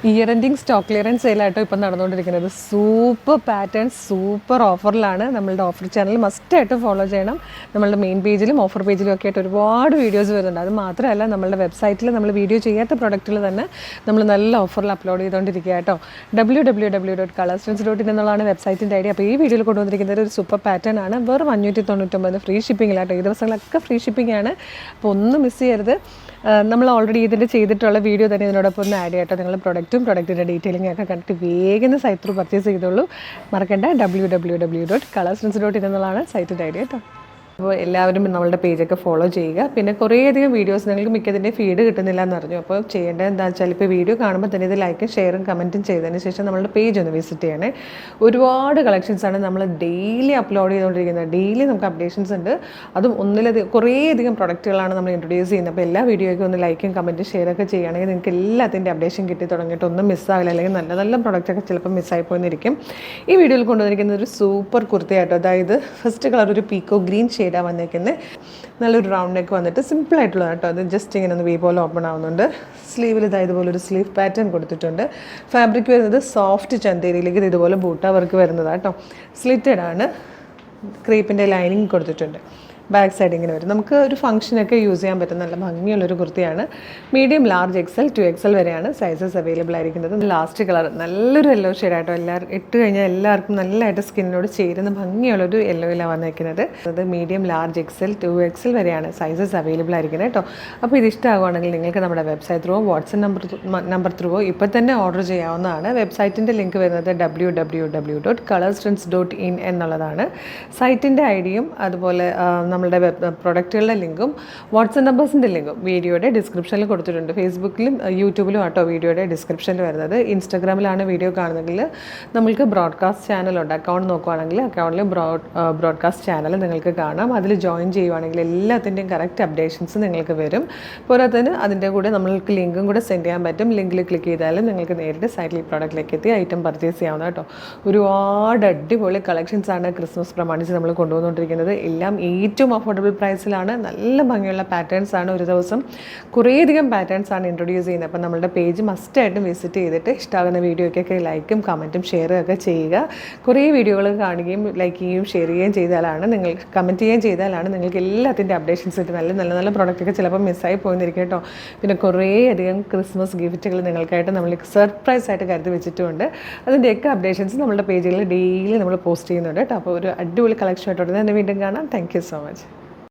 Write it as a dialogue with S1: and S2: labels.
S1: Year ending stock clearance സെയിലായിട്ടോ ഇപ്പം നടന്നുകൊണ്ടിരിക്കുന്നത്. സൂപ്പർ പാറ്റേൺസ് സൂപ്പർ ഓഫറിലാണ്. നമ്മളുടെ ഓഫർ ചാനൽ മസ്റ്റായിട്ട് ഫോളോ ചെയ്യണം. നമ്മളുടെ മെയിൻ പേജിലും ഓഫർ പേജിലും ഒക്കെ ആയിട്ട് ഒരുപാട് വീഡിയോസ് വരുന്നുണ്ട്. അത് മാത്രമല്ല നമ്മളുടെ വെബ്സൈറ്റിൽ നമ്മൾ വീഡിയോ ചെയ്യാത്ത പ്രൊഡക്റ്റുകൾ തന്നെ നമ്മൾ നല്ല ഓഫറിൽ അപ്ലോഡ് ചെയ്തുകൊണ്ടിരിക്കുക കേട്ടോ. www.colorstance.in എന്നുള്ളതാണ് വെബ്സൈറ്റിൻ്റെ ഐഡിയ. അപ്പോൾ ഈ വീഡിയോയിൽ കൊണ്ടുവന്നിരിക്കുന്നത് ഒരു സൂപ്പർ പാറ്റേൺ ആണ്. വെറും 599 ഫ്രീ ഷിപ്പിങ്ങിലാട്ടോ. ഈ ദിവസങ്ങളൊക്കെ ഫ്രീ ഷിപ്പിംഗ് ആണ്. അപ്പോൾ ഒന്നും മിസ് ചെയ്യരുത്. നമ്മൾ ഓൾറെഡി ഇതിൻ്റെ ചെയ്തിട്ടുള്ള വീഡിയോ തന്നെ ഇതിനോടൊപ്പം ഒന്ന് ആഡ് ചെയ്യട്ടോ. നിങ്ങൾ പ്രൊഡക്റ്റിൻ്റെ ഡീറ്റെയിലിംഗ് ഒക്കെ കണ്ടിട്ട് വേഗം സൈറ്റ് ത്രൂ പർച്ചേസ് ചെയ്തോളൂ. മറക്കണ്ട www.colorstance.in എന്നുള്ളതാണ് സൈറ്റിൻ്റെ ഐഡിയ കേട്ടോ. അപ്പോൾ എല്ലാവരും നമ്മളുടെ പേജൊക്കെ ഫോളോ ചെയ്യുക. പിന്നെ കുറേയധികം വീഡിയോസ് നിങ്ങൾക്ക് മിക്കതിൻ്റെ ഫീഡ് കിട്ടുന്നില്ല എന്ന് പറഞ്ഞു. അപ്പോൾ ചെയ്യേണ്ടത് എന്താണെന്ന് വെച്ചാൽ ഇപ്പോൾ വീഡിയോ കാണുമ്പോൾ തന്നെ ഇത് ലൈക്കും ഷെയറും കമൻറ്റും ചെയ്തതിന് ശേഷം നമ്മളുടെ പേജ് ഒന്ന് വിസിറ്റ് ചെയ്യണേ. ഒരുപാട് കളക്ഷൻസാണ് നമ്മൾ ഡെയിലി അപ്ലോഡ് ചെയ്തുകൊണ്ടിരിക്കുന്നത്. ഡെയിലി നമുക്ക് അപ്ഡേഷൻസ് ഉണ്ട്. അതും കുറേയധികം പ്രൊഡക്റ്റുകളാണ് നമ്മൾ ഇൻട്രൊഡ്യൂസ് ചെയ്യുന്നത്. അപ്പോൾ എല്ലാ വീഡിയോയ്ക്കും ഒന്ന് ലൈക്കും കമൻറ്റും ഷെയറൊക്കെ ചെയ്യുകയാണെങ്കിൽ നിങ്ങൾക്ക് എല്ലാത്തിൻ്റെ അപ്ഡേഷൻ കിട്ടി തുടങ്ങിയിട്ട് ഒന്നും മിസ്സാവില്ല. അല്ലെങ്കിൽ നല്ല നല്ല പ്രൊഡക്റ്റൊക്കെ ചിലപ്പോൾ മിസ്സായി പോയിരിക്കും. ഈ വീഡിയോയിൽ കൊണ്ടുവന്നിരിക്കുന്നത് ഒരു സൂപ്പർ കുർത്തയായിട്ടോ. അതായത് ഫസ്റ്റ് കളർ ഒരു പീക്കോ ഗ്രീൻ ഷെയ്ഡാണ് വന്നേക്കുന്നത്. നല്ലൊരു റൗണ്ട് നെക്ക് വന്നിട്ട് സിമ്പിളായിട്ടുള്ള കേട്ടോ. അത് ജസ്റ്റ് ഇങ്ങനെ ഒന്ന് വി പോലെ ഓപ്പൺ ആവുന്നുണ്ട്. സ്ലീവിൽ ഇതുപോലെ ഒരു സ്ലീവ് പാറ്റേൺ കൊടുത്തിട്ടുണ്ട്. ഫാബ്രിക് വരുന്നത് സോഫ്റ്റ് ചന്തേരിയിലേക്ക് ഇതുപോലെ ബൂട്ട വർക്ക് വരുന്നതാണ് കേട്ടോ. സ്ലിറ്റഡ് ആണ്. ക്രീപ്പിൻ്റെ ലൈനിങ് കൊടുത്തിട്ടുണ്ട്. ബാക്ക് സൈഡ് ഇങ്ങനെ വരും. നമുക്ക് ഒരു ഫംഗ്ഷനൊക്കെ യൂസ് ചെയ്യാൻ പറ്റുന്ന നല്ല ഭംഗിയുള്ളൊരു കുർത്തിയാണ്. Medium large XL to XL വരെയാണ് സൈസസ് അവൈലബിൾ ആയിരിക്കുന്നത്. ലാസ്റ്റ് കളർ നല്ലൊരു യെല്ലോ ഷെയ്ഡായിട്ടോ. ഇട്ട് കഴിഞ്ഞാൽ എല്ലാവർക്കും നല്ലതായിട്ട് സ്കിന്നിനോട് ചേരുന്ന ഭംഗിയുള്ളൊരു യെല്ലോയിലാണ് വന്നിരിക്കുന്നത്. അത് medium large XL to XL വരെയാണ് സൈസസ് അവൈലബിൾ ആയിരിക്കുന്നത് കേട്ടോ. അപ്പോൾ ഇത് ഇഷ്ടമാകുകയാണെങ്കിൽ നിങ്ങൾക്ക് നമ്മുടെ വെബ്സൈറ്റ് ത്രൂവോ വാട്സപ്പ് നമ്പർ ത്രൂവോ ഇപ്പോൾ തന്നെ ഓർഡർ ചെയ്യാവുന്നതാണ്. വെബ്സൈറ്റിൻ്റെ ലിങ്ക് വരുന്നത് www.colorstance.in എന്നുള്ളതാണ്. സൈറ്റിൻ്റെ ഐഡിയും അതുപോലെ നമ്മളുടെ പ്രൊഡക്റ്റുകളുടെ ലിങ്കും വാട്സപ്പ് നമ്പേഴ്സിൻ്റെ ലിങ്കും വീഡിയോയുടെ ഡിസ്ക്രിപ്ഷനിൽ കൊടുത്തിട്ടുണ്ട്. ഫേസ്ബുക്കിലും യൂട്യൂബിലും ആട്ടോ വീഡിയോയുടെ ഡിസ്ക്രിപ്ഷനിൽ വരുന്നത്. ഇൻസ്റ്റാഗ്രാമിലാണ് വീഡിയോ കാണുന്നതെങ്കിൽ നമ്മൾക്ക് ബ്രോഡ്കാസ്റ്റ് ചാനലുണ്ട്. അക്കൗണ്ട് നോക്കുകയാണെങ്കിൽ അക്കൗണ്ടിൽ ബ്രോഡ്കാസ്റ്റ് ചാനൽ നിങ്ങൾക്ക് കാണാം. അതിൽ ജോയിൻ ചെയ്യുവാണെങ്കിൽ എല്ലാത്തിൻ്റെയും കറക്റ്റ് അപ്ഡേഷൻസ് നിങ്ങൾക്ക് വരും. പോരാത്തതിന് അതിൻ്റെ കൂടെ നമ്മൾക്ക് ലിങ്കും കൂടെ സെൻഡ് ചെയ്യാൻ പറ്റും. ലിങ്കിൽ ക്ലിക്ക് ചെയ്താലും നിങ്ങൾക്ക് നേരിട്ട് സൈറ്റിൽ ഈ പ്രോഡക്റ്റിലേക്ക് എത്തി ഐറ്റം പർച്ചേസ് ചെയ്യാവുന്ന കേട്ടോ. ഒരുപാട് അടിപൊളി കളക്ഷൻസാണ് ക്രിസ്മസ് പ്രമാണിച്ച് നമ്മൾ കൊണ്ടുവന്നുകൊണ്ടിരിക്കുന്നത്. എല്ലാം ഏറ്റവും അഫോർഡബിൾ പ്രൈസിലാണ്. നല്ല ഭംഗിയുള്ള പാറ്റേൺസാണ്. ഒരു ദിവസം കുറേയധികം പാറ്റേൺസാണ് ഇൻട്രൊഡ്യൂസ് ചെയ്യുന്നത്. അപ്പം നമ്മളുടെ പേജ് മസ്റ്റായിട്ടും വിസിറ്റ് ചെയ്തിട്ട് ഇഷ്ടമാകുന്ന വീഡിയോയ്ക്കൊക്കെ ലൈക്കും കമൻറ്റും ഷെയറും ഒക്കെ ചെയ്യുക. കുറേ വീഡിയോകൾ കാണുകയും ലൈക്ക് ചെയ്യുകയും ഷെയർ ചെയ്യുകയും ചെയ്താലാണ് കമൻറ്റ് ചെയ്യുകയും ചെയ്താലാണ് നിങ്ങൾക്ക് എല്ലാത്തിൻ്റെ അപ്ഡേഷൻസ് കിട്ടും. നല്ല പ്രൊഡക്റ്റൊക്കെ ചിലപ്പോൾ മിസ്സായി പോയിരിക്കും കേട്ടോ. പിന്നെ കുറേയധികം ക്രിസ്മസ് ഗിഫ്റ്റുകൾ നിങ്ങൾക്കായിട്ട് നമ്മൾ സർപ്രൈസ് ആയിട്ട് കരുതി വെച്ചിട്ടുമുണ്ട്. അതിൻ്റെയൊക്കെ അപ്ഡേഷൻസ് നമ്മളുടെ പേജുകളിൽ ഡെയിലി നമ്മൾ പോസ്റ്റ് ചെയ്യുന്നുണ്ട് കേട്ടോ. അപ്പോൾ ഒരു അടിപൊളി കളക്ഷൻ ആയിട്ടോടെ തന്നെ വീണ്ടും കാണാം. Thank you so much.